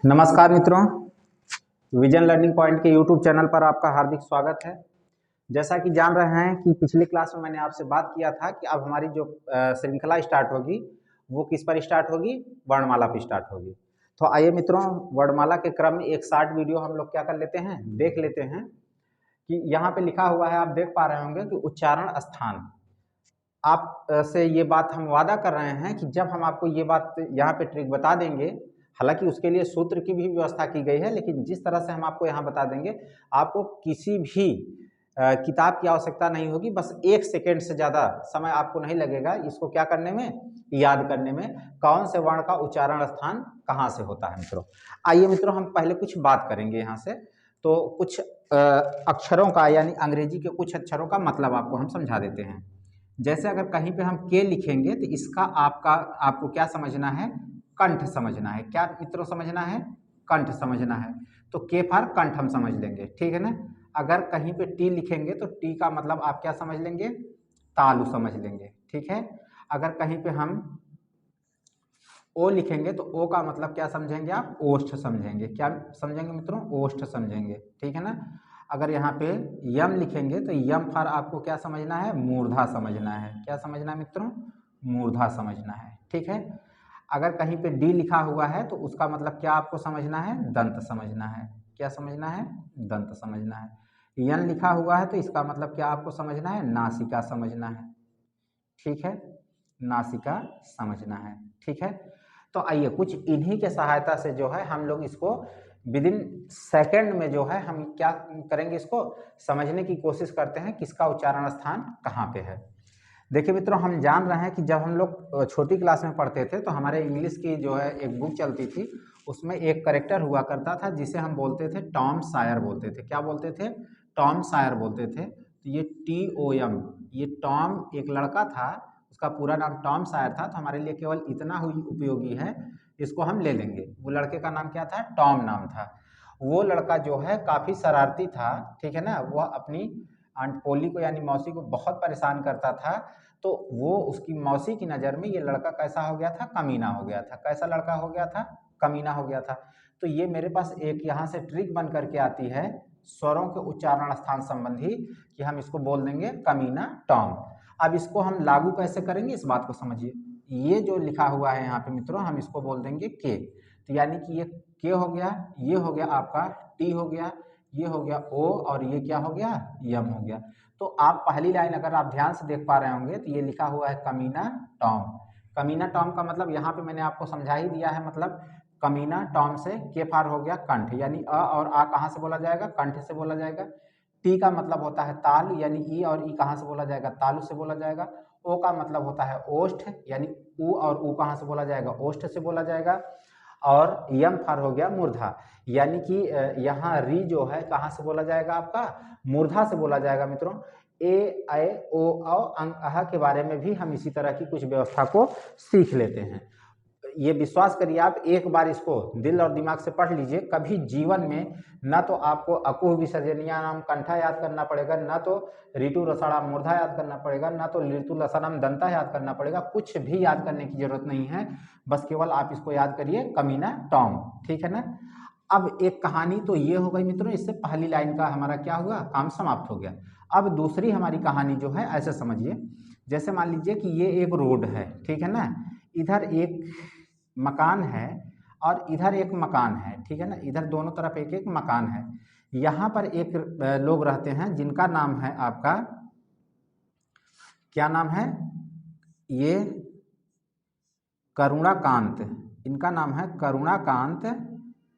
नमस्कार मित्रों, vision learning point के यूट्यूब चैनल पर आपका हार्दिक स्वागत है। जैसा कि जान रहे हैं कि पिछली क्लास में मैंने आपसे बात किया था कि अब हमारी जो श्रृंखला स्टार्ट होगी वो किस पर स्टार्ट होगी, वर्णमाला पर स्टार्ट होगी। तो आइए मित्रों, वर्णमाला के क्रम में एक शॉर्ट वीडियो हम लोग क्या कर लेते हैं, देख लेते हैं कि यहाँ पे लिखा हुआ है, आप देख पा रहे होंगे कि उच्चारण स्थान। आप से ये बात हम वादा कर रहे हैं कि जब हम आपको ये बात यहाँ पे ट्रिक बता देंगे, हालांकि उसके लिए सूत्र की भी व्यवस्था की गई है, लेकिन जिस तरह से हम आपको यहाँ बता देंगे, आपको किसी भी किताब की आवश्यकता नहीं होगी। बस 1 सेकेंड से ज़्यादा समय आपको नहीं लगेगा इसको क्या करने में, याद करने में, कौन से वर्ण का उच्चारण स्थान कहाँ से होता है। मित्रों आइए मित्रों, हम पहले कुछ बात करेंगे यहाँ से। तो कुछ अक्षरों का यानी अंग्रेजी के कुछ अक्षरों का मतलब आपको हम समझा देते हैं। जैसे अगर कहीं पे हम के लिखेंगे तो इसका आपको क्या समझना है, कंठ समझना है। क्या मित्रों समझना है, कंठ समझना है। तो के फॉर कंठ हम समझ लेंगे, ठीक है ना। अगर कहीं पे टी लिखेंगे तो टी का मतलब आप क्या समझ लेंगे, तालु समझ लेंगे, ठीक है। अगर कहीं पे हम ओ लिखेंगे तो ओ का मतलब क्या समझेंगे आप, ओष्ठ समझेंगे। क्या समझेंगे मित्रों, ओष्ठ समझेंगे, ठीक है ना। अगर यहाँ पे यम लिखेंगे तो यम फॉर आपको क्या समझना है, मूर्धा समझना है। क्या समझना है मित्रों, मूर्धा समझना है, ठीक है। अगर कहीं पे डी लिखा हुआ है तो उसका मतलब क्या आपको समझना है, दंत समझना है। क्या समझना है, दंत समझना है। यन लिखा हुआ है तो इसका मतलब क्या आपको समझना है, नासिका समझना है, ठीक है, नासिका समझना है, ठीक है। तो आइए कुछ इन्हीं के सहायता से जो है हम लोग इसको विद इन सेकेंड में जो है हम क्या करेंगे, इसको समझने की कोशिश करते हैं किसका उच्चारण स्थान कहाँ पे है। देखिए मित्रों, हम जान रहे हैं कि जब हम लोग छोटी क्लास में पढ़ते थे तो हमारे इंग्लिश की जो है एक बुक चलती थी, उसमें एक करेक्टर हुआ करता था जिसे हम बोलते थे टॉम सायर बोलते थे। क्या बोलते थे, टॉम सायर बोलते थे। तो ये TOM, ये टॉम एक लड़का था, उसका पूरा नाम टॉम सायर था। तो हमारे लिए केवल इतना ही उपयोगी है, इसको हम ले लेंगे। वो लड़के का नाम क्या था, टॉम नाम था। वो लड़का जो है काफ़ी शरारती था, ठीक है ना। वह अपनी आंट पोली को यानी मौसी को बहुत परेशान करता था। तो वो उसकी मौसी की नज़र में ये लड़का कैसा हो गया था, कमीना हो गया था। कैसा लड़का हो गया था, कमीना हो गया था। तो ये मेरे पास एक यहाँ से ट्रिक बन करके आती है स्वरों के उच्चारण स्थान संबंधी, कि हम इसको बोल देंगे कमीना टॉम। अब इसको हम लागू कैसे करेंगे, इस बात को समझिए। ये जो लिखा हुआ है यहाँ पे मित्रों, हम इसको बोल देंगे के। तो यानी कि ये के हो गया, ये हो गया आपका टी हो गया, ये हो गया ओ, और ये क्या हो गया, यम हो गया। तो आप पहली लाइन अगर आप ध्यान से देख पा रहे होंगे तो ये लिखा हुआ है कमीना टॉम। कमीना टॉम का मतलब यहाँ पे मैंने आपको समझा ही दिया है। मतलब कमीना टॉम से के फार हो गया कंठ, यानी अ और आ कहाँ से बोला जाएगा, कंठ से बोला जाएगा। टी का मतलब होता है ताल, यानी ई और ई कहाँ से बोला जाएगा, तालु से बोला जाएगा। ओ का मतलब होता है ओष्ठ, यानी ऊ और ऊ कहाँ से बोला जाएगा, ओष्ठ से बोला जाएगा। और यम फार हो गया मूर्धा, यानी कि यहाँ री जो है कहाँ से बोला जाएगा, आपका मूर्धा से बोला जाएगा। मित्रों ए ऐ ओ औ अंग अह के बारे में भी हम इसी तरह की कुछ व्यवस्था को सीख लेते हैं। ये विश्वास करिए, आप एक बार इसको दिल और दिमाग से पढ़ लीजिए, कभी जीवन में ना तो आपको अकुह विसर्जनिया नाम कंठा याद करना पड़ेगा, ना तो ऋतु रसाणाम मूर्धा याद करना पड़ेगा, ना तो ऋतु लसनम दंता याद करना पड़ेगा। कुछ भी याद करने की जरूरत नहीं है, बस केवल आप इसको याद करिए कमीना टॉम, ठीक है ना। अब एक कहानी तो ये हो गई मित्रों, इससे पहली लाइन का हमारा क्या हुआ, काम समाप्त हो गया। अब दूसरी हमारी कहानी जो है ऐसे समझिए, जैसे मान लीजिए कि ये एक रोड है, ठीक है ना। इधर एक मकान है और इधर एक मकान है, ठीक है ना। इधर दोनों तरफ एक एक मकान है। यहाँ पर एक लोग रहते हैं जिनका नाम है आपका, क्या नाम है, ये करुणाकांत। इनका नाम है करुणाकांत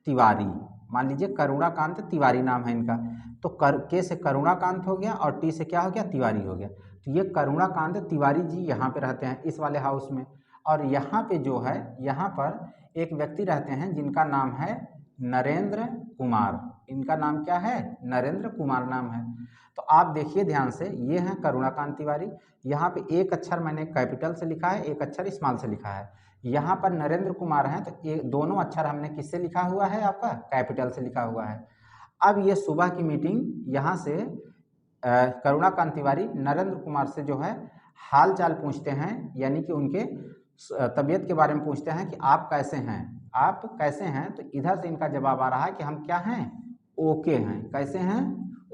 तिवारी। मान लीजिए करुणाकांत तिवारी नाम है इनका। तो के से करुणाकांत हो गया और टी से क्या हो गया, तिवारी हो गया। तो ये करुणाकांत तिवारी जी यहाँ पे रहते हैं इस वाले हाउस में। और यहाँ पे जो है, यहाँ पर एक व्यक्ति रहते हैं जिनका नाम है नरेंद्र कुमार। इनका नाम क्या है, नरेंद्र कुमार नाम है। तो आप देखिए ध्यान से, ये है करुणाकांत तिवारी। यहाँ पे एक अक्षर मैंने कैपिटल से लिखा है, एक अक्षर स्मॉल से लिखा है। यहाँ पर नरेंद्र कुमार हैं तो ये दोनों अक्षर हमने किससे लिखा हुआ है, आपका कैपिटल से लिखा हुआ है। अब ये सुबह की मीटिंग, यहाँ से करुणाकांत तिवारी नरेंद्र कुमार से जो है हाल चाल पूछते हैं, यानी कि उनके तबीयत के बारे में पूछते हैं कि आप कैसे हैं। आप कैसे हैं, तो इधर से इनका जवाब आ रहा है कि हम क्या हैं, ओके हैं। कैसे हैं,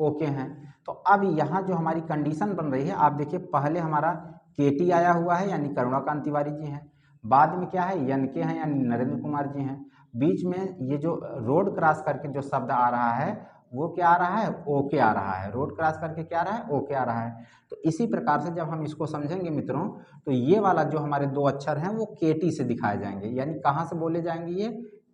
ओके हैं। तो अब यहाँ जो हमारी कंडीशन बन रही है, आप देखिए पहले हमारा केटी आया हुआ है यानी करुणाकांत तिवारी जी हैं, बाद में क्या है, एनके हैं यानी नरेंद्र कुमार जी हैं, बीच में ये जो रोड क्रॉस करके जो शब्द आ रहा है वो क्या आ रहा है, ओके आ रहा है। रोड क्रॉस करके क्या आ रहा है, ओके आ रहा है। तो इसी प्रकार से जब हम इसको समझेंगे मित्रों, तो ये वाला जो हमारे दो अक्षर हैं वो केटी से दिखाए जाएंगे, यानी कहाँ से बोले जाएंगे, ये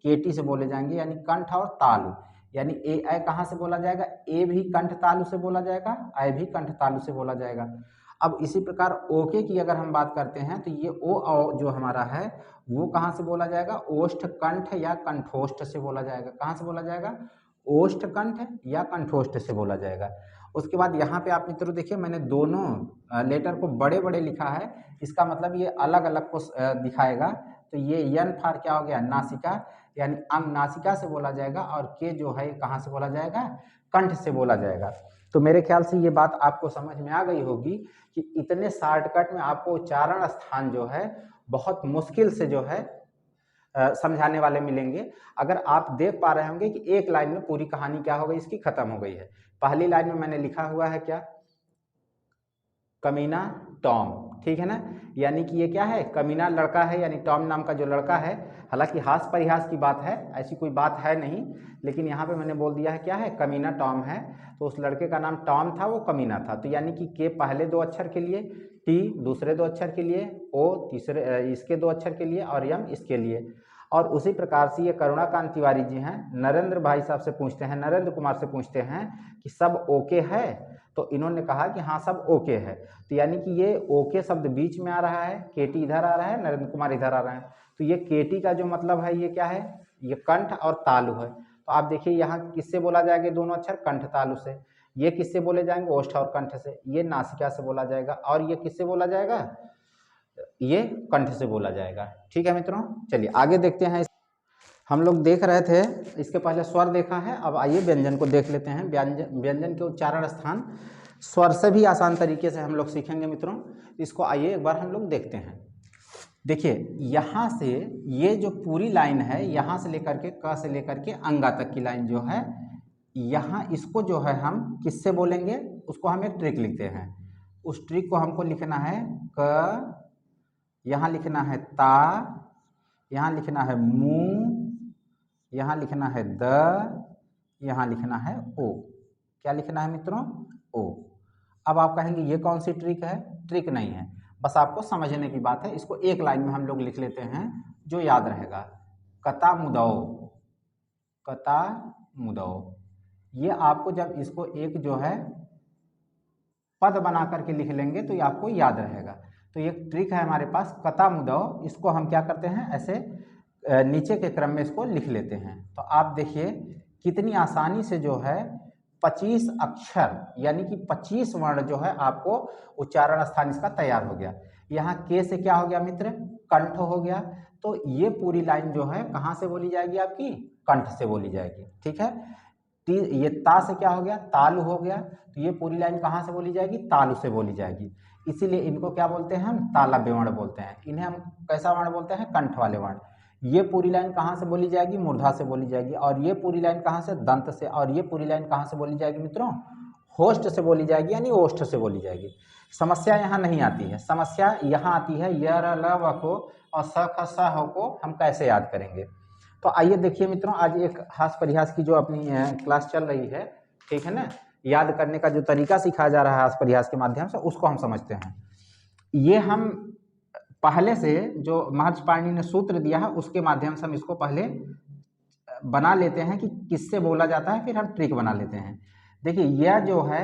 केटी से बोले जाएंगे, यानी कंठ और तालु। यानी ए कहाँ से बोला जाएगा, ए भी कंठ तालु से बोला जाएगा, ऐ भी कंठ तालु से बोला जाएगा। अब इसी प्रकार ओके की अगर हम बात करते हैं, तो ये ओ जो हमारा है वो कहाँ से बोला जाएगा, ओष्ठ कंठ या कंठोष्ठ से बोला जाएगा। कहाँ से बोला जाएगा, ओष्ठ कंठ या कंठोष्ठ से बोला जाएगा। उसके बाद यहाँ पे आप मित्रों देखिए, मैंने दोनों लेटर को बड़े बड़े लिखा है, इसका मतलब ये अलग अलग को दिखाएगा। तो ये यन फार क्या हो गया, नासिका, यानी अंग नासिका से बोला जाएगा, और के जो है कहाँ से बोला जाएगा, कंठ से बोला जाएगा। तो मेरे ख्याल से ये बात आपको समझ में आ गई होगी कि इतने शॉर्टकट में आपको उच्चारण स्थान जो है बहुत मुश्किल से जो है समझाने वाले मिलेंगे। अगर आप देख पा रहे होंगे कि एक लाइन में पूरी कहानी क्या हो गई, इसकी खत्म हो गई है। पहली लाइन में मैंने लिखा हुआ है क्या, कमीना टॉम, ठीक है ना, यानी कि ये क्या है, कमीना लड़का है, यानी टॉम नाम का जो लड़का है। हालांकि हास परिहास की बात है, ऐसी कोई बात है नहीं, लेकिन यहाँ पे मैंने बोल दिया है क्या है, कमीना टॉम है। तो उस लड़के का नाम टॉम था, वो कमीना था। तो यानी कि के पहले दो अक्षर के लिए, टी दूसरे दो अक्षर के लिए, ओ तीसरे इसके दो अक्षर के लिए, और यम इसके लिए। और उसी प्रकार से ये करुणाकांत तिवारी जी हैं, नरेंद्र भाई साहब से पूछते हैं, नरेंद्र कुमार से पूछते हैं कि सब ओके है, तो इन्होंने कहा कि हाँ सब ओके है। तो यानी कि ये ओके शब्द बीच में आ रहा है, केटी इधर आ रहा है, नरेंद्र कुमार इधर आ रहे हैं। तो ये केटी का जो मतलब है ये क्या है, ये कंठ और तालु है। तो आप देखिए यहाँ किससे बोला जाएगा, दोनों अक्षर कंठ तालु से। ये किससे बोले जाएंगे, ओष्ठ और कंठ से। ये नासिका से बोला जाएगा, और ये किससे बोला जाएगा, ये कंठ से बोला जाएगा। ठीक है मित्रों, चलिए आगे देखते हैं। हम लोग देख रहे थे, इसके पहले स्वर देखा है, अब आइए व्यंजन को देख लेते हैं। व्यंजन के उच्चारण स्थान स्वर से भी आसान तरीके से हम लोग सीखेंगे मित्रों। इसको आइए एक बार हम लोग देखते हैं। देखिए यहाँ से ये जो पूरी लाइन है, यहाँ से लेकर के क से लेकर के अंगा तक की लाइन जो है, यहाँ इसको जो है हम किससे बोलेंगे, उसको हम एक ट्रिक लिखते हैं। उस ट्रिक को हमको लिखना है क, यहाँ लिखना है ता, यहाँ लिखना है मू, यहाँ लिखना है द, यहाँ लिखना है ओ। क्या लिखना है मित्रों, ओ। अब आप कहेंगे ये कौन सी ट्रिक है, ट्रिक नहीं है, बस आपको समझने की बात है। इसको एक लाइन में हम लोग लिख लेते हैं, जो याद रहेगा। कता मुदौ, कता मुदौ। ये आपको जब इसको एक जो है पद बना करके लिख लेंगे तो ये आपको याद रहेगा। तो ये ट्रिक है हमारे पास, कता मुदौ। इसको हम क्या करते हैं, ऐसे नीचे के क्रम में इसको लिख लेते हैं। तो आप देखिए कितनी आसानी से जो है 25 अक्षर यानी कि 25 वर्ण जो है आपको उच्चारण स्थान इसका तैयार हो गया। यहाँ के से क्या हो गया मित्र, कंठ हो गया। तो ये पूरी लाइन जो है कहाँ से बोली जाएगी, आपकी कंठ से बोली जाएगी। ठीक है, ये ता से क्या हो गया, तालु हो गया। तो ये पूरी लाइन कहाँ से बोली जाएगी, तालु से बोली जाएगी। इसीलिए इनको क्या बोलते हैं हम, तालव्य वर्ण बोलते हैं। इन्हें हम कैसा वर्ण बोलते हैं, कंठ वाले वर्ण। ये पूरी लाइन कहाँ से बोली जाएगी, मूर्धा से बोली जाएगी। और ये पूरी लाइन कहाँ से, दंत से। और ये पूरी लाइन कहाँ से बोली जाएगी मित्रों, होष्ठ से बोली जाएगी, यानी ओष्ठ से बोली जाएगी। समस्या यहाँ नहीं आती है, समस्या यहाँ आती है य र ल व को और स ख स ह को हम कैसे याद करेंगे। तो आइए देखिए मित्रों, आज एक हास परिहास की जो अपनी क्लास चल रही है, ठीक है ना, याद करने का जो तरीका सिखाया जा रहा है हास परिहास के माध्यम से, उसको हम समझते हैं। ये हम पहले से जो महर्षि पाणिनि ने सूत्र दिया है उसके माध्यम से हम इसको पहले बना लेते हैं कि किससे बोला जाता है, फिर हम ट्रिक बना लेते हैं। देखिए यह जो है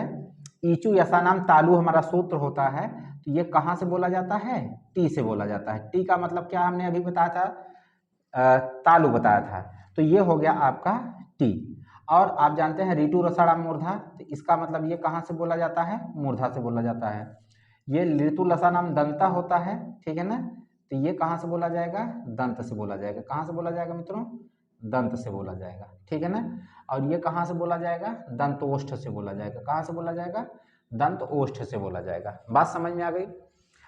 ईचु यसा नाम तालु हमारा सूत्र होता है। तो ये कहाँ से बोला जाता है, टी से बोला जाता है। टी का मतलब क्या हमने अभी बताया था, तालु बताया था। तो ये हो गया आपका टी। और आप जानते हैं ऋतु रसाणाम मूर्धा, तो इसका मतलब ये कहाँ से बोला जाता है, मूर्धा से बोला जाता है। ये ऋतु लसा नाम दंता होता है, ठीक है ना, तो ये कहाँ से बोला जाएगा, दंत से बोला जाएगा। कहाँ से बोला जाएगा मित्रों, दंत से बोला जाएगा, ठीक है ना। और ये कहाँ से बोला जाएगा, दंत ओष्ठ से बोला जाएगा। कहाँ से बोला जाएगा, दंत ओष्ठ से बोला जाएगा। बात समझ में आ गई।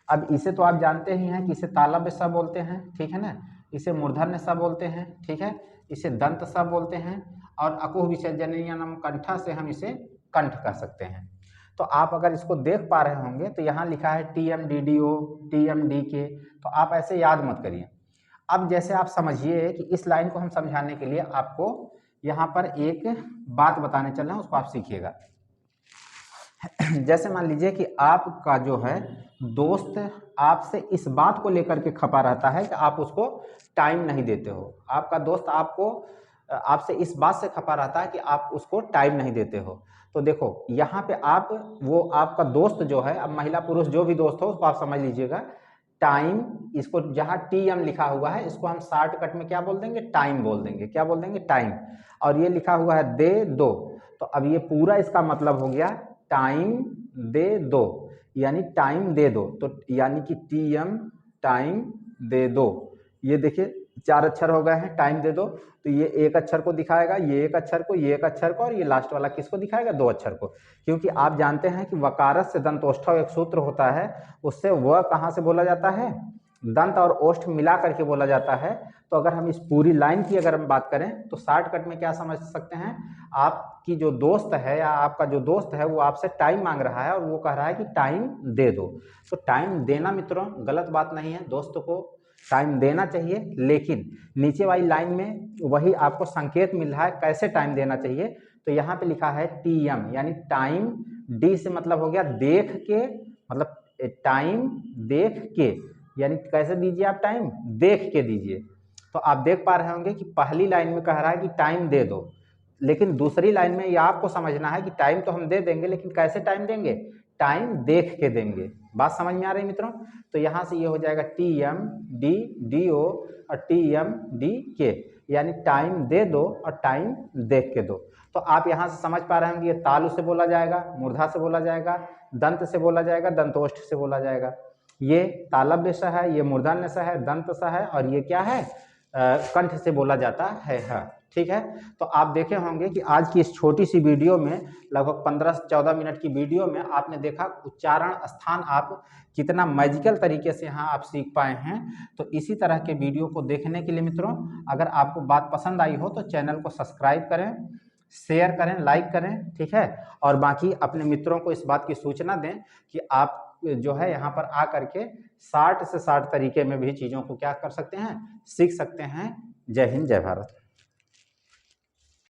अब इसे तो आप जानते ही हैं कि इसे तालव्य स बोलते हैं, ठीक है ना। इसे मूर्धन्य स बोलते हैं, ठीक है, इसे दंत स बोलते हैं, और अकुह विसर्जनीयम कंठा से हम इसे कंठ कह सकते हैं। तो आप अगर इसको देख पा रहे होंगे तो यहाँ लिखा है TMDDO, TMDK, तो आप ऐसे याद मत करिए। अब जैसे आप समझिए कि इस लाइन को हम समझाने के लिए आपको यहाँ पर एक बात बताने चल रहे हैं, उसको आप सीखिएगा। जैसे मान लीजिए कि आपका जो है दोस्त आपसे इस बात को लेकर के खपा रहता है कि आप उसको टाइम नहीं देते हो। आपका दोस्त आपसे इस बात से खपा रहता है कि आप उसको टाइम नहीं देते हो। तो देखो यहाँ पे वो आपका दोस्त जो है, अब महिला पुरुष जो भी दोस्त हो उसको आप समझ लीजिएगा। टाइम, इसको जहाँ TM लिखा हुआ है इसको हम शॉर्टकट में क्या बोल देंगे, टाइम बोल देंगे। क्या बोल देंगे, टाइम। और ये लिखा हुआ है दे दो, तो अब ये पूरा इसका मतलब हो गया टाइम दे दो, यानी टाइम दे दो। तो यानी कि TM टाइम दे दो, ये देखिए 4 अक्षर हो गए हैं, टाइम दे दो। तो ये एक अक्षर को दिखाएगा, ये एक अक्षर को, ये एक अक्षर को, और ये लास्ट वाला किसको दिखाएगा, 2 अक्षर को। क्योंकि आप जानते हैं कि वकारस से दंतोष्ठव एक सूत्र होता है, उससे व कहाँ से बोला जाता है, दंत और ओष्ठ मिला करके बोला जाता है। तो अगर हम इस पूरी लाइन की अगर हम बात करें तो शॉर्टकट में क्या समझ सकते हैं, आपकी जो दोस्त है या आपका जो दोस्त है वो आपसे टाइम मांग रहा है और वो कह रहा है कि टाइम दे दो। तो टाइम देना मित्रों गलत बात नहीं है, दोस्त को टाइम देना चाहिए, लेकिन नीचे वाली लाइन में वही आपको संकेत मिल रहा है कैसे टाइम देना चाहिए। तो यहाँ पे लिखा है TM, यानी टाइम, D से मतलब हो गया देख के, मतलब टाइम देख के, यानी कैसे दीजिए आप टाइम, देख के दीजिए। तो आप देख पा रहे होंगे कि पहली लाइन में कह रहा है कि टाइम दे दो, लेकिन दूसरी लाइन में यह आपको समझना है कि टाइम तो हम दे देंगे, लेकिन कैसे टाइम देंगे, टाइम देख के देंगे। बात समझ में आ रही मित्रों। तो यहाँ से ये हो जाएगा TMDDO और TMDK, यानी टाइम दे दो और टाइम देख के दो। तो आप यहाँ से समझ पा रहे होंगे ये तालु से बोला जाएगा, मूर्धा से बोला जाएगा, दंत से बोला जाएगा, दंतोष्ठ से बोला जाएगा। ये तालव्य स है, ये मूर्धन्य स है, दंत स है, और ये क्या है, कंठ से बोला जाता है। ठीक है। तो आप देखे होंगे कि आज की इस छोटी सी वीडियो में, लगभग 15 से 14 मिनट की वीडियो में आपने देखा उच्चारण स्थान आप कितना मैजिकल तरीके से यहाँ आप सीख पाए हैं। तो इसी तरह के वीडियो को देखने के लिए मित्रों, अगर आपको बात पसंद आई हो तो चैनल को सब्सक्राइब करें, शेयर करें, लाइक करें, ठीक है। और बाकी अपने मित्रों को इस बात की सूचना दें कि आप जो है यहाँ पर आ करके 60 से 60 तरीके में भी चीज़ों को क्या कर सकते हैं, सीख सकते हैं। जय हिंद, जय भारत।